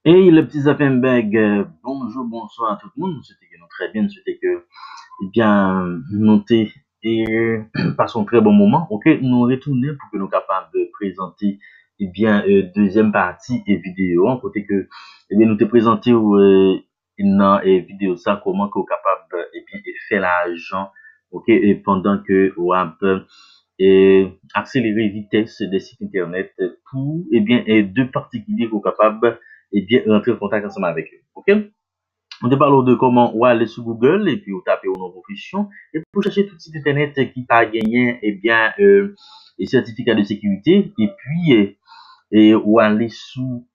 Hey, le petit Zappenberg, bonjour, bonsoir à tout le monde. Nous souhaitons que nous très bien, nous souhaitons que, eh bien, nous et passons un très bon moment. Ok, nous retournons pour que nous capables de présenter, eh bien, deuxième partie et vidéo. En côté que, eh bien, nous te présenter dans vidéo ça, comment que vous capable, eh bien, de faire l'argent. Ok, et pendant que, accélérer vitesse des sites internet pour deux particuliers qui sont capables rentrer en contact ensemble avec eux. OK? On te parle de comment on aller sur Google et puis on taper au nom profession et pour chercher tout site internet qui pas gagné les certificats de sécurité et puis ou aller sous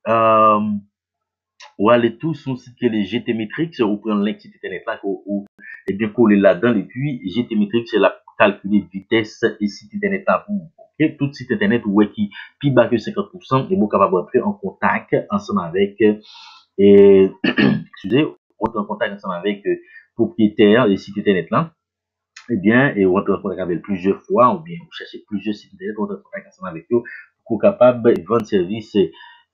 ou aller tout sur un site que les GT Metrics ou prendre link site internet là ou et bien coller là-dedans et puis GT Metrics c'est la calculer vitesse et site internet là pour OK tout site internet ouais qui plus bas que 50% et vous capable d'entrer en contact ensemble avec et excusez entrer en contact ensemble avec propriétaire des sites internet là eh bien et on entrer en contact avec plusieurs fois ou bien vous cherchez plusieurs sites internet on entrer en contact ensemble avec eux pour capable vendre service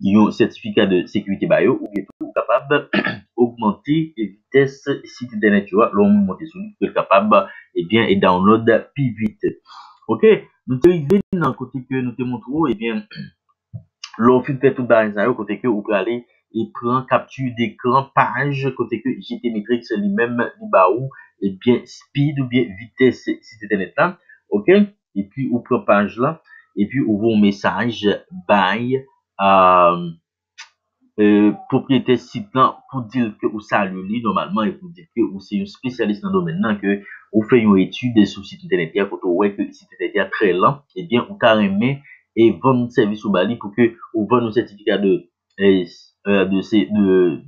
un certificat de sécurité bio ou bien tout capable augmenter la vitesse site internet tu vois l'on monter sur lui pour être capable et download plus vite OK nous te arrivé dans côté que nous te montrons l'on fait tout dans ça côté que vous pouvez aller et prend capture d'écran page côté que GT Matrix lui-même li ba ou speed ou bien vitesse site internet là OK et puis ou prend page là et puis ou un message by euh, propriétaire site là pour dire que vous salue lui normalement et pour dire que vous c'est un spécialiste dans le domaine là que vous fait une étude sur site internet là quand ouais que le site internet est très lent et bien ou carrément et vendre service au Bali pour que vous vend un certificat euh, de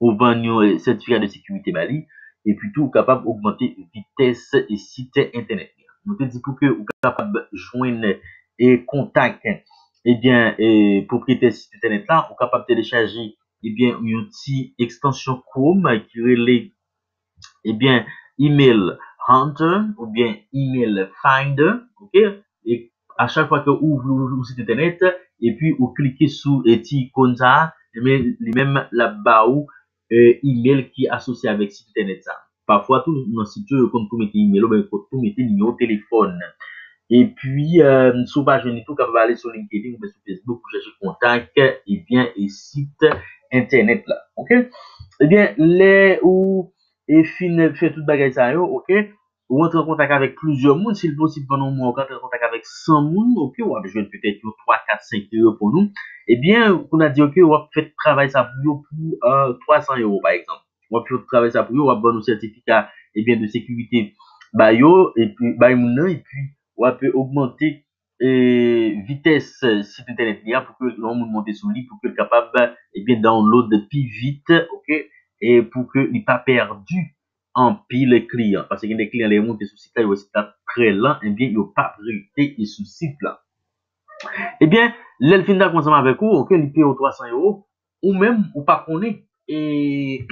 ou vend un certificat de sécurité Bali et puis tout capable d'augmenter vitesse et site internet. Nous te dit pour que vous capable joindre et contact propriétaire site internet là, vous capable télécharger une petite extension Chrome qui relève eh bien, email hunter ou bien email finder, ok? Et à chaque fois que vous ouvrez le site internet, et puis vous cliquez sur petit icône ça, les mêmes là-bas ou email qui est associé avec site internet ça. Parfois, tout dans le site, quand vous mettez email, ou bien quand vous mettez numéro de téléphone. Et puis, sur page tout, quand vous aller sur LinkedIn ou bien sur Facebook pour chercher contact, et site internet là. Ok? Eh bien, les ou et fin fait tout bagay ça yo, OK? Ou entre en contact avec plusieurs monde, s'il possible pendant un mois, ou entre en contact avec 100 monde, OK? Ou a besoin peut-être 3, 4, 5 euros pour nous. Eh bien, on a dit OK, on va faire travail ça pour yo pour 300 euros par exemple. On va faire travail ça pour yo, on va bon nos certificats de sécurité bah yo et puis bah et puis on peut augmenter vitesse site internet là pour que l'on monte sur lui pour que capable download plus vite OK et pour que il pas perdu en pile client parce que les clients les montent sur site là ils sont très lent et bien ils pas priorité sur site là et bien l'elfin d'accord ensemble avec vous OK il paye 300 euros ou même ou pas connaît et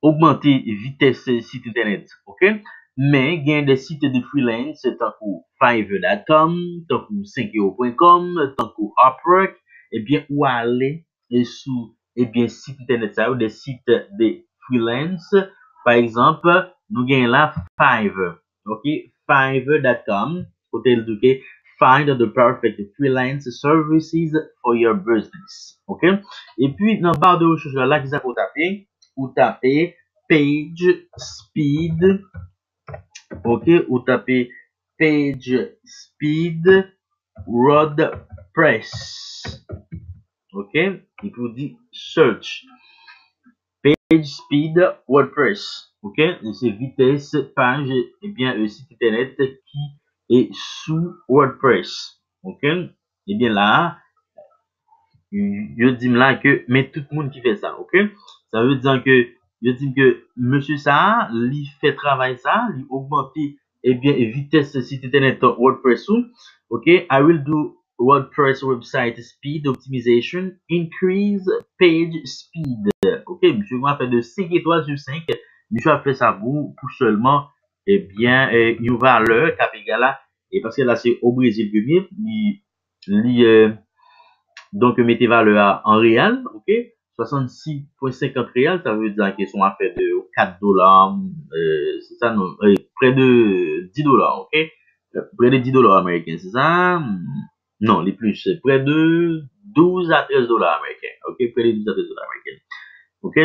augmenter vitesse site internet, OK? Mais il y a des sites de freelance tant que Fiverr.com, tant que 5euros.com, tant que Upwork, eh bien, ou aller sur, site internet, ça, ou des sites de freelance. Par exemple, nous gagnons là Fiverr, OK? Fiverr.com, côté OK? Find the perfect freelance services for your business, OK? Et puis, dans la barre de recherche là, qui ça pour taper, ou taper page speed, ok, ou taper page speed WordPress, ok, et vous dit search page speed WordPress, ok, c'est vitesse page et bien le site internet qui est sous WordPress, ok, et bien là je dis là que mais tout le monde qui fait ça, ok? Ça veut dire que je dis que monsieur ça, il fait travail ça, il augmente vitesse site internet WordPress ou, ok? I will do WordPress website speed optimization, increase page speed. Ok, monsieur va faire de 5 étoiles sur 5. Monsieur a fait ça pour seulement une valeur qui est égale à et parce que là c'est au Brésil que il donc mettez valeur en réel, ok? 66,50 réals, ça veut dire qu'ils sont à faire de 4 dollars, c'est ça, non, près de 10 dollars, ok? Près de 10 dollars américains, c'est ça? Non, les plus, c'est près de 12 à 13 dollars américains, ok? Près de 12 à 13 dollars américains. OK?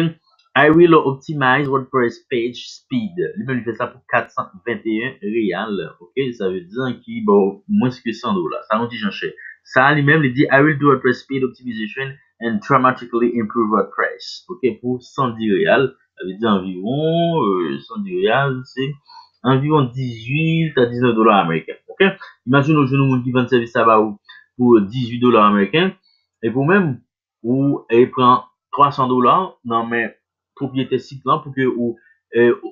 I will optimize WordPress page speed. Lui-même, il fait ça pour 421 réals. OK? Ça veut dire qu'il, bon, moins que 100 dollars. Ça, on dit, j'en sais. Ça, lui-même, il dit, I will do WordPress speed optimization and dramatically improve WordPress. OK? Pour 110 réals. Ça veut dire environ, 110 réals, c'est environ 18 à 19 dollars américains. OK? Imagine au genou, qui vend le service là-bas pour 18 dollars américains. Et pour même, ou, il prend 300 dollars dans mes propriétés site là pour que ou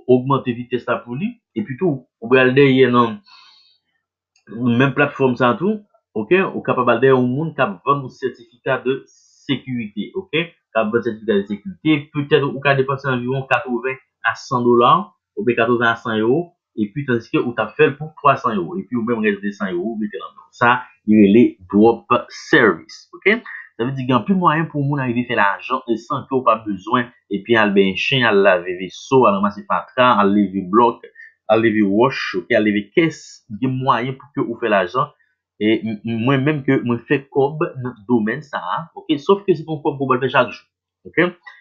augmenter vitesse là pour lui et puis tout ou va derrière non même plateforme ça tout OK ou capable derrière un monde qui vend un certificat de sécurité OK capable vendre certificat de sécurité peut-être ou ka dépenser environ 80 à 100 dollars ou bien 80 à 100 euros et puis tandis que ou t'as fait pour 300 euros et puis ou même reste de 100 euros mettez là ça il est les drop service OK. Ça veut dire qu'il y a plus moyen pour moun arriver à faire l'argent et sans que vous pas besoin. Et puis, al ben chien, al laver vaisseau, al ramasser patra, al lever bloc, al lever wash, ok, al lever caisse. Il y a moyen pour que vous fassiez l'argent. Et moi, même que moi, fais cob dans le domaine, ça, ok, sauf que c'est un cob pour le faire chaque jour. Ok,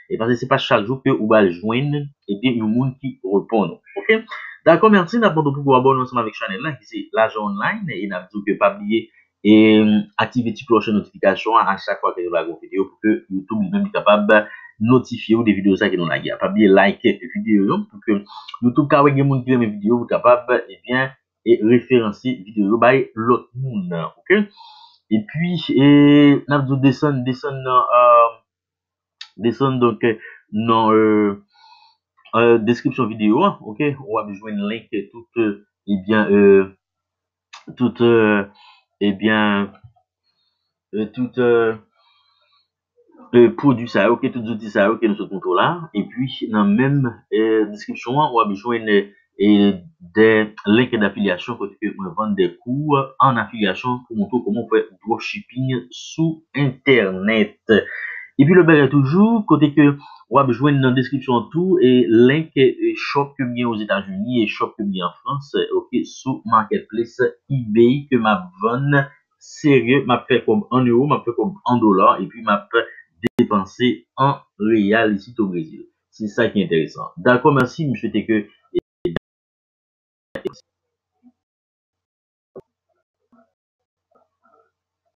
et parce que c'est pas chaque jour que vous allez joindre, et bien, il y a un monde qui répond. Ok, d'accord, merci d'abord pour vous abonner ensemble avec Chanel là, qui c'est l'argent online, et n'a dit que pas oublier et activer la cloche de notification à chaque fois que nous avons une vidéo pour que YouTube lui-même est capable de notifier des vidéos ça que nous avons. Pas oublier like vidéo pour que YouTube quand vous avez qui mes vidéos vous capable et bien et référencer vidéo by l'autre monde. OK? Et puis n'a descendre donc dans description vidéo, OK? On va jouer une link toute et bien toute et bien toute produit ça, ok, tout outils ça, ok, nous sommes là. Et puis, dans la même description, on va besoin des links d'affiliation côté que on vend des cours en affiliation pour montrer comment on fait dropshipping sous Internet. Et puis, le bail est toujours côté que on va besoin dans la description tout et link shop que bien aux États-Unis et shop que bien en France, ok, sous Marketplace eBay que m'a vend sérieux, m'a fait comme en euros, m'a fait comme en dollars et puis m'a fait dépenser en réal ici au Brésil. C'est ça qui est intéressant. D'accord, merci. Je souhaite que